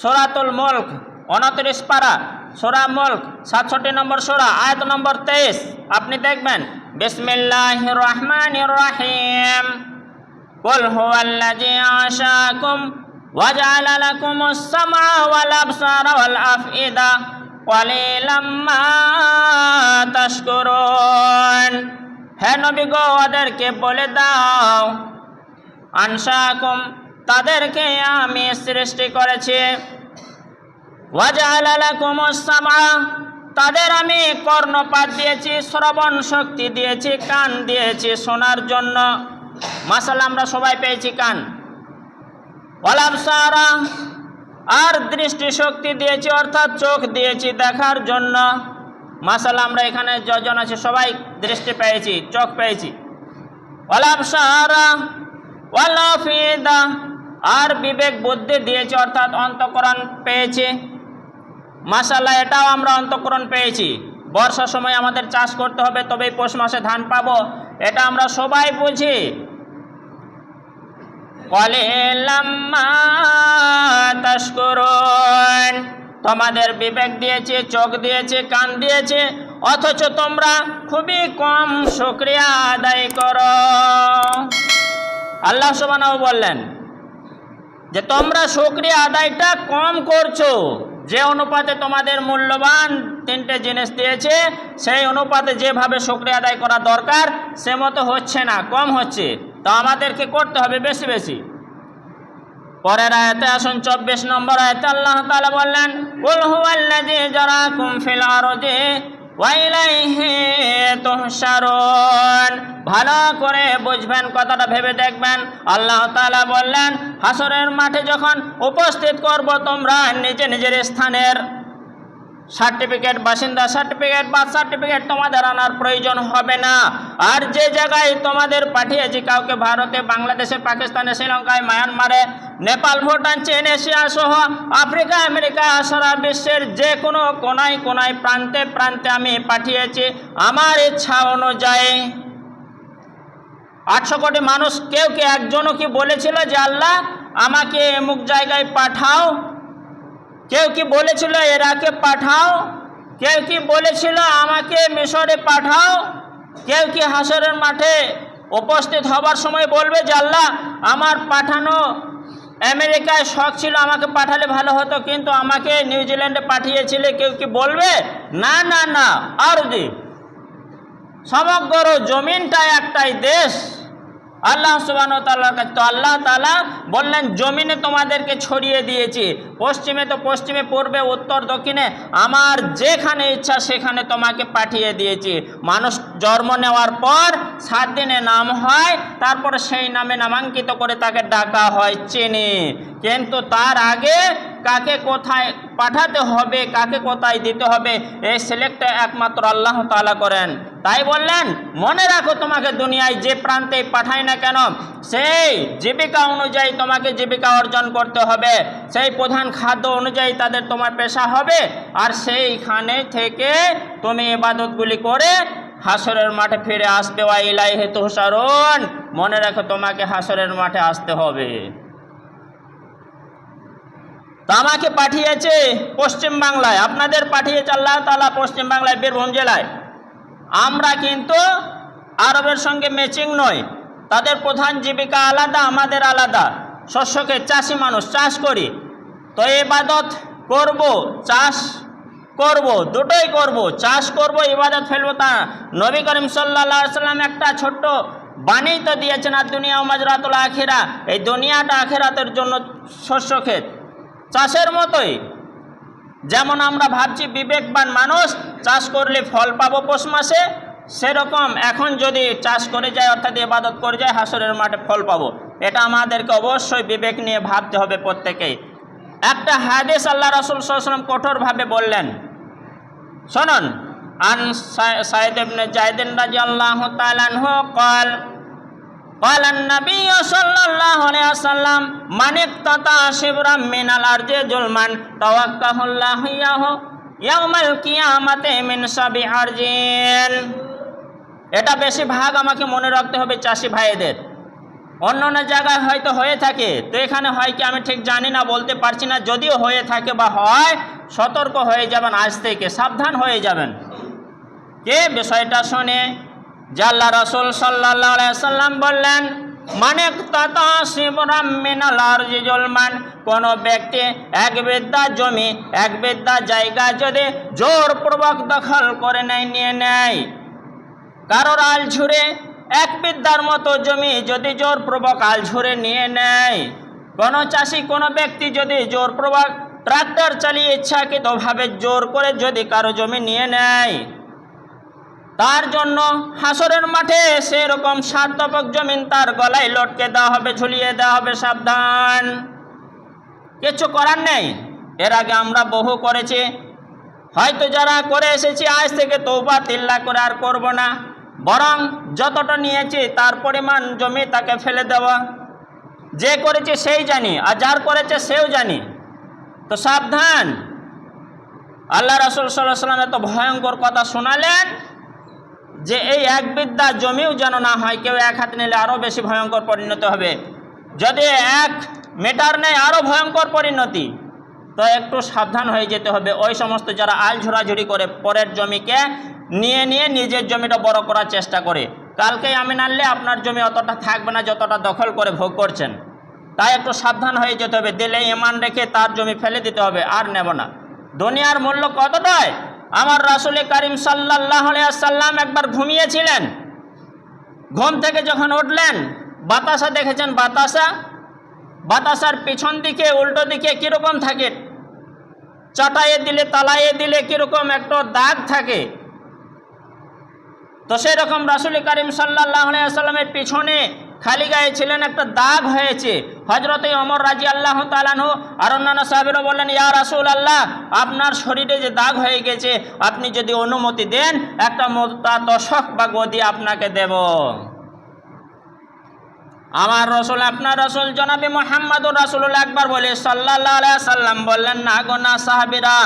সূরাতুল মুলক 29 পারা, সূরা মুলক 67 নম্বর সূরা, আয়াত নম্বর 23। আপনি দেখবেন, বিসমিল্লাহির রহমানির রহিম, কুল হুয়াল্লাযী আশাকুম ওয়া জাআলা লাকুমুস সামআ ওয়াল আবসারা ওয়াল আফইদা ক্বালিলাম মা তাশকুরুন। হে নবী গো, ওদেরকে বলে দাও, আনশাকুম, তাদেরকে আমি সৃষ্টি করেছি, ওয়া জাআলা লাকুমুস সামআ, তাদের আমি কর্ণপাত দিয়েছি, শ্রবণ শক্তি দিয়েছি, কান দিয়েছি শোনার জন্য। মাশাআল্লাহ, আমরা সবাই পেয়েছি কান। ওয়াল আবসারা, আর দৃষ্টি শক্তি দিয়েছি, অর্থাৎ চোখ দিয়েছি দেখার জন্য। মাশাআল্লাহ, আমরা এখানে যজন আছি সবাই দৃষ্টি পেয়েছি, চোখ পেয়েছি। ওয়াল আবসারা ওয়াল আফইদা, আর বিবেক বুদ্ধি দিয়েছি, অর্থাৎ অন্তঃকরণ পেয়েছি। মাশাআল্লাহ, এটাও আমরা অন্তঃকরণ পেয়েছি। বর্ষার সময় আমাদের চাষ করতে হবে, তবেই পৌষ মাসে ধান পাবো, এটা আমরা সবাই বুঝি। ক্বালিলাম মা তাশকুরুন, তোমাদের বিবেক দিয়েছে, চোখ দিয়েছে, কান দিয়েছে, অথচ তোমরা খুবই কম শুকরিয়া আদায় করো। আল্লাহ সুবহানাহু বললেন যে তোমরা শুকরিয়া আদায়টা কম করছো। যে অনুপাতে তোমাদের মূল্যবান 3টে জিনিস দিয়েছে, সেই অনুপাতে যেভাবে শুকরিয়া আদায় করা দরকার সে মতো হচ্ছে না, কম হচ্ছে। তো আমাদেরকে করতে হবে বেশি বেশি। পরের আয়াতে আসুন, 24 নম্বর আয়াতে আল্লাহ তাআলা বললেন, কুল হুয়াল্লাযী জারাকুম ফিল আরদি ওয়া ইলাইহি তুহশারুন। ভালো করে বুঝবেন, কথাটা ভেবে দেখবেন। আল্লাহ তাআলা বললেন, হাসরের মাঠে যখন উপস্থিত করব তোমরা নিজে নিজের স্থানের সার্টিফিকেট, বাসিন্দা সার্টিফিকেট, বার্থ সার্টিফিকেট তোমাদের আনার প্রয়োজন হবে না। আর যে জায়গায় তোমাদের পাঠিয়েছি, কাউকে ভারতে, বাংলাদেশে, পাকিস্তানে, শ্রীলঙ্কায়, মায়ানমারে, নেপাল, ভুটান, চীন, এশিয়া সহ আফ্রিকা, আমেরিকা, সারা বিশ্বের যে কোনো কোনায় কোনায়, প্রান্তে প্রান্তে আমি পাঠিয়েছি আমার ইচ্ছা অনুযায়ী। 800 কোটি মানুষ, কেউ কি একজনও কি বলেছিল যে আল্লাহ আমাকে অমুক জায়গায় পাঠাও? কেউ কি বলেছিল ইরাকে পাঠাও? কেউ কি বলেছিল আমাকে মিশরে পাঠাও? কেউ কি হাসরের মাঠে উপস্থিত হবার সময় বলবে যে আল্লাহ আমার পাঠানো আমেরিকায় শখ ছিল, আমাকে পাঠালে ভালো হতো, কিন্তু আমাকে নিউজিল্যান্ডে পাঠিয়েছিলে? কেউ কি বলবে? না না না। আর সমগ্র জমিনটা একটাই দেশ আল্লাহ সুবহানাহু ওয়া তাআলার কাছে। তো আল্লাহ তাআলা বললেন, জমিনে তোমাদেরকে ছড়িয়ে দিয়েছি, পশ্চিমে তো পশ্চিমে, পূর্বে, উত্তর, দক্ষিণে, আমার যেখানে ইচ্ছা সেখানে তোমাকে পাঠিয়ে দিয়েছি। মানুষ জন্ম নেওয়ার পর 7 দিনে নাম হয়, তারপরে সেই নামে নামাঙ্কিত করে তাকে ডাকা হয় চিনি। কিন্তু তার আগে কাকে কোথায় পাঠাতে হবে, কাকে কোথায় দিতে হবে, এই সিলেক্ট একমাত্র আল্লাহ তাআলা করেন। তাই বললেন, মনে রাখো তোমাকে দুনিয়ায় যে প্রান্তে পাঠায় না কেন, সেই জীবিকা অনুযায়ী তোমাকে জীবিকা অর্জন করতে হবে, সেই প্রধান খাদ্য অনুযায়ী তাদের তোমার পেশা হবে, আর সেইখানে থেকে তুমি ইবাদতগুলি করে হাসরের মাঠে ফিরে আসবে। ওয়া ইলাইহি তুহশারুন, মনে রাখো তোমাকে হাসরের মাঠে আসতে হবে। তো আমাকে পাঠিয়েছে পশ্চিম বাংলায়, আপনাদের পাঠিয়েছে আল্লাহ তাআলা পশ্চিম বাংলায়, বীরভূম জেলায়। আমরা কিন্তু আরবের সঙ্গে ম্যাচিং নই, তাদের প্রধান জীবিকা আলাদা, আমাদের আলাদা। শস্যকে চাষি মানুষ, চাষ করি, তো ইবাদত করব, চাষ করব, দুটোই করব। চাষ করব, ইবাদত ফেলবো তা। নবী করিম সাল্লাল্লাহু আলাইহি সাল্লাম একটা ছোট্ট বাণী তো দিয়েছেন, আর দুনিয়া মাজরাতুল আখিরা, এই দুনিয়াটা আখিরাতের জন্য শস্য ক্ষেত, চাষের মতোই। যেমন আমরা ভাবছি বিবেকবান মানুষ চাষ করলে ফল পাবো পৌষ মাসে, সেরকম এখন যদি চাষ করে যায়, অর্থাৎ ইবাদত করে যায়, হাসরের মাঠে ফল পাবো। এটা আমাদেরকে অবশ্যই বিবেক নিয়ে ভাবতে হবে প্রত্যেকেই। একটা হাদিস আল্লাহ রাসূল সাল্লাল্লাহু আলাইহি ওয়াসাল্লাম কঠোরভাবে বললেন, শুনুন। আন সাইদ ইবনে যায়েদ রাদিয়াল্লাহু তাআলা আনহু قال قال النبي صلى الله عليه وسلم من اقتطع شبرا من الارض ظلما توقه الله يوم القيامه من سبع ارضين। এটা বেশি ভাগ আমাকে মনে রাখতে হবে চাষি ভাইদের। অন্য অন্য জায়গায় হয়তো হয়ে থাকে, তো এখানে হয় কি আমি ঠিক জানি না, বলতে পারছি না। যদিও হয়ে থাকে বা হয়, সতর্ক হয়ে যাবেন, আজ থেকে সাবধান হয়ে যাবেন। কে বিষয়টা শুনে যে আল্লাহ রাসূল সাল্লাল্লাহু আলাইহি সাল্লাম বললেন, মানে তাতা শিবরাম মিনাল আরজি জুলমান, কোন ব্যক্তি এক বিদ্যা জমি, এক বিদ্যা জায়গা যদি জোরপূর্বক দখল করে নিয়ে নেয়, কারোর আল ঝুড়ে এক বিদ্যার মতো জমি যদি জোরপূর্বক আল ঝুড়ে নিয়ে নেয়, কোনো চাষি কোনো ব্যক্তি যদি জোরপূর্বক ট্রাক্টর চালিয়ে ইচ্ছাকৃতভাবে জোর করে যদি কারো জমি নিয়ে নেয়, তার জন্য হাসরের মাঠে সেরকম সার্থক জমিন তার গলায় লটকে দেওয়া হবে, ঝুলিয়ে দেওয়া হবে। সাবধান, কিছু করার নেই। এর আগে আমরা বহু করেছি, হয়তো যারা করে এসেছি আজ থেকে তওবা তিল্লা করে আর করব না, বরং যতটা নিয়েছি তার পরিমাণ জমি তাকে ফেলে দেওয়া। যে করেছে সেই জানি, আর যার করেছে সেও জানি। তো সাবধান। আল্লাহ রাসূল সাল্লাল্লাহু আলাইহি ওয়াসাল্লাম এত ভয়ঙ্কর কথা শোনালেন যে এই এক বিদ্যা জমিও যেন না হয়, কেউ এক হাতে নিলে আরও বেশি ভয়ঙ্কর পরিণতি হবে। যদি 1 মিটার নেয় আরও ভয়ঙ্কর পরিণতি। তো একটু সাবধান হয়ে যেতে হবে। ওই সমস্ত যারা আল ঝোড়াঝুড়ি করে পরের জমিকে নিয়ে নিজের জমিটা বড় করার চেষ্টা করে, কালকেই আমি আনলে আপনার জমি অতটা থাকবে না যতটা দখল করে ভোগ করছেন। তাই একটু সাবধান হয়ে যেতে হবে। দিলে ইমান রেখে তার জমি ফেলে দিতে হবে, আর নেব না। দুনিয়ার মূল্য কতটাই। আমার রাসূল করিম সাল্লাল্লাহু আলাইহি ওয়াসাল্লাম একবার ঘুমিয়েছিলেন। ঘুম থেকে যখন উঠলেন, বাতাসা দেখেছেন, বাতাসার পিছন দিকে উল্টো দিকে কীরকম থাকে, চাটাইয়ে দিলে তালাইয়ে দিলে কীরকম একটা দাগ থাকে। তো সেই রকম রাসূল করিম সাল্লাল্লাহু আলাইহি ওয়াসাল্লামের পিছনে খালি গায়ে ছিলেন, একটা দাগ হয়েছে। হযরতে ওমর রাদিয়াল্লাহু তাআলা আনহু আর অন্যান্য সাহাবীরা বললেন, ইয়া রাসূলুল্লাহ, আপনার শরীরে যে দাগ হয়ে গেছে, আপনি যদি অনুমতি দেন একটা মোটা তোশক বা গদি আপনাকে দেব। আমার রসুল, আপনার রসুল জনাবে মুহাম্মদুর রাসূলুল্লাহ একবার বলে সাল্লাল্লাহু আলাইহি ওয়াসাল্লাম বললেন, না গো না সাহাবীরা,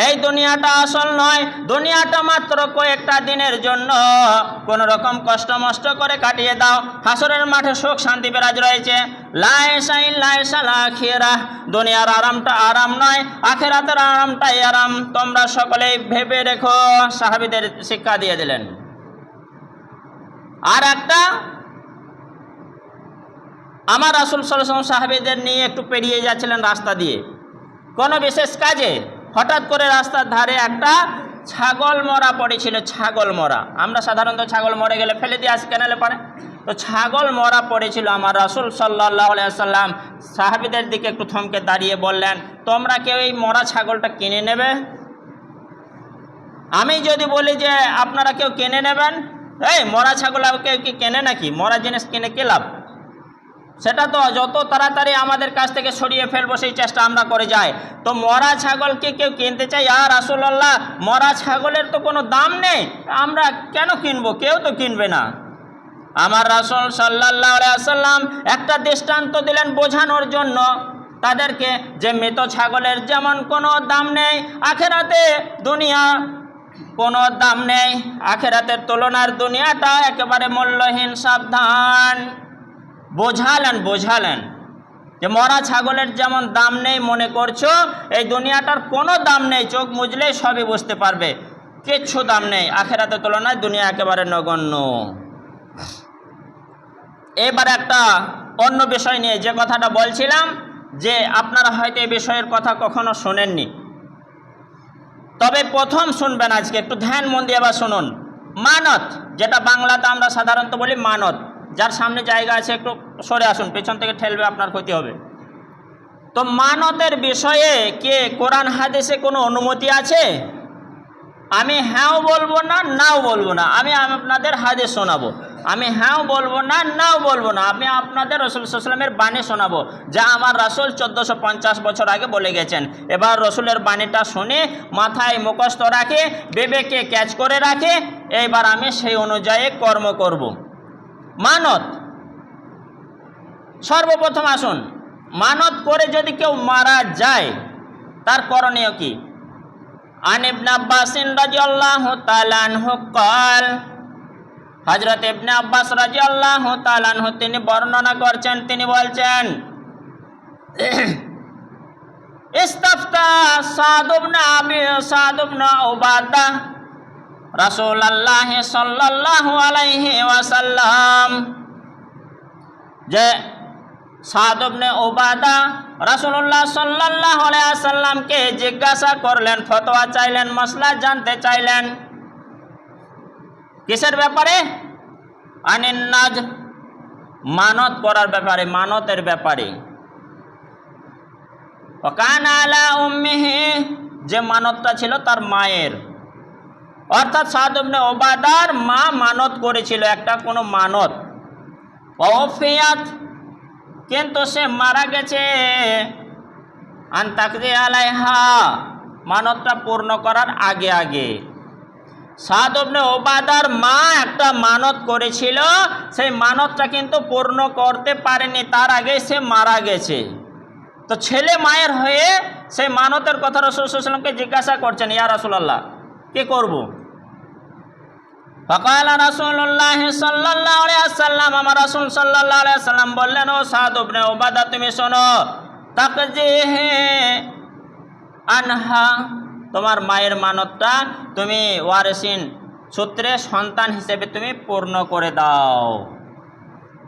এই দুনিয়াটা আসল নয়। দুনিয়াটা মাত্র কয়েকটা দিনের জন্য। কোন রকম কষ্ট মষ্ট করে কাটিয়ে দাও। হাসরের মাঠে সুখ শান্তি বিরাজ রয়েছে। লা ইলাহা ইল্লাল আখিরাহ, দুনিয়ার আরামটা আরাম নয়, আখিরাতের আরামটাই আরাম। তোমরা সকলেই ভেবে রেখো। সাহাবীদের শিক্ষা দিয়ে দিলেন। আর একটা, আমার রাসূল সাল্লাল্লাহু আলাইহি ওয়াসাল্লাম সাহাবীদের নিয়ে একটু পেরিয়ে যাচ্ছিলেন রাস্তা দিয়ে কোনো বিশেষ কাজে। হঠাৎ করে রাস্তার ধারে একটা ছাগল মরা পড়েছিল। ছাগল মরা, আমরা সাধারণত ছাগল মরে গেলে ফেলে দিয়ে আসি কেনালে পারে। তো ছাগল মরা পড়েছিল। আমার রাসূল সাল্লাল্লাহু আলাইহি ওয়াসাল্লাম সাহাবীদের দিকে একটু থমকে দাঁড়িয়ে বললেন, তোমরা কেউ এই মরা ছাগলটা কিনে নেবে? আমি যদি বলি যে আপনারা কেউ কিনে নেবেন, এই মরা ছাগল কেউ কি কেনে নাকি? মরা জিনিস কিনে কি লাভ? সেটা তো যত তাড়াতাড়ি আমাদের কাছ থেকে সরিয়ে ফেলবো সেই চেষ্টা আমরা করে যাই। তো মরা ছাগলকে কেউ কিনতে চাই? আর রাসূলুল্লাহ, মরা ছাগলের তো কোনো দাম নেই, আমরা কেন কিনবো? কেউ তো কিনবে না। আমার রাসূল সাল্লাল্লাহু আলাইহি ওয়াসাল্লাম একটা দৃষ্টান্ত দিলেন বোঝানোর জন্য তাদেরকে, যে মৃত ছাগলের যেমন কোনো দাম নেই, আখিরাতে দুনিয়া কোনো দাম নেই। আখিরাতের তুলনার দুনিয়াটা একেবারে মূল্যহীন। সাবধান। বোঝালেন যে মরা ছাগলের যেমন দাম নেই মনে করছো, এই দুনিয়াটার কোনো দাম নেই। চোখ মুজলেই সবই বুঝতে পারবে, কিচ্ছু দাম নেই। আখিরাতের তুলনায় দুনিয়া একেবারে নগণ্য। এবার একটা অন্য বিষয় নিয়ে যে কথাটা বলছিলাম, যে আপনারা হয়তো এই বিষয়ের কথা কখনো শোনেননি, তবে প্রথম শুনবেন আজকে। একটু ধ্যান মন দিয়ে আবার শুনুন। মানত, যেটা বাংলাতে আমরা সাধারণত বলি মানত। যার সামনে জায়গা আছে একটু সরে আসুন, পেছন থেকে ঠেলবে, আপনার ক্ষতি হবে। তো মানতের বিষয়ে কে কোরআন হাদিসে কোনো অনুমতি আছে? আমি হ্যাঁও বলবো না, নাও বলবো না। আমি আপনাদের হাদিস শোনাবো। আমি হ্যাঁও বলবো না, নাও বলবো না। আমি আপনাদের রাসূল সাল্লাল্লাহু আলাইহি ওয়াসাল্লামের বাণী শোনাবো, যা আমার রাসূল 1450 বছর আগে বলে গেছেন। এবার রাসূলের বাণীটা শুনে মাথায় মুখস্থ রাখে, বিবেকে ক্যাচ করে রাখে, এইবার আমি সেই অনুযায়ী কর্ম করব। মানত, সর্বপ্রথম আসুন, মানত করে যদি কেউ মারা যায় তার করণীয় কি? আন ইবনে আব্বাস রাদিয়াল্লাহু তাআলা আনহু قال, হযরত ইবনে আব্বাস রাদিয়াল্লাহু তাআলা আনহু তিনি বর্ণনা করছেন, তিনি বলছেন ইস্তাফতা সাদ ইবনে উবাদা রাসূলুল্লাহ সাল্লাল্লাহু আলাইহি ওয়াসাল্লাম, যে সাদ ইবনে উবাদা রাসূলুল্লাহ সাল্লাল্লাহু আলাইহি ওয়াসাল্লামকে জিজ্ঞাসা করলেন, ফতোয়া চাইলেন, মাসলা জানতে চাইলেন। কিসের ব্যাপারে? আনিন নাজর, মানত করার ব্যাপারে, মানতের ব্যাপারে। ওয়াকানা আলা উম্মিহি, যে মানতটা ছিল তার মায়ের, অর্থাৎ সাদ ইবনে উবাদার মা মানত করেছিল একটা কোনো মানত। ওয়াফিয়াত, কিন্তু সে মারা গেছে। আন তাকদি আলাইহা, মানতটা পূর্ণ করার আগে আগে। সাদ ইবনে উবাদার মা একটা মানত করেছিল, সেই মানতটা কিন্তু পূর্ণ করতে পারেনি, তার আগে সে মারা গেছে। তো ছেলে মায়ের হয়ে সেই মানতের কথা রাসূল সাল্লাল্লাহু আলাইহি ওয়াসাল্লামকে জিজ্ঞাসা করছেন, ইয়া রাসূলুল্লাহ কি করব? ফাকালা রাসূলুল্লাহ সাল্লাল্লাহু আলাইহি ওয়াসাল্লাম, আমার রাসূল সাল্লাল্লাহু আলাইহি ওয়াসাল্লাম বললেন, ও সাদ ইবনে উবাদা তুমি শোনো, তাকজিহি আনহা, তোমার মায়ের মানতটা তুমি ওয়ারিসিন সূত্রে সন্তান হিসেবে তুমি পূর্ণ করে দাও।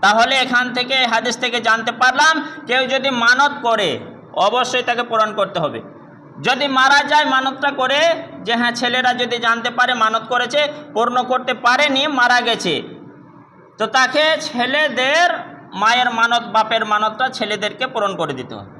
তাহলে এখান থেকে হাদিস থেকে জানতে পারলাম, কেউ যদি মানত করে অবশ্যই তাকে পূরণ করতে হবে। যদি মারা যায় মানতটা করে, যে হ্যাঁ ছেলেরা যদি জানতে পারে মানত করেছে, পূর্ণ করতে পারেনি, মারা গেছে, তো তাকে ছেলেদের মায়ের মানত, বাপের মানতটা ছেলেদেরকে পূরণ করে দিতে হবে।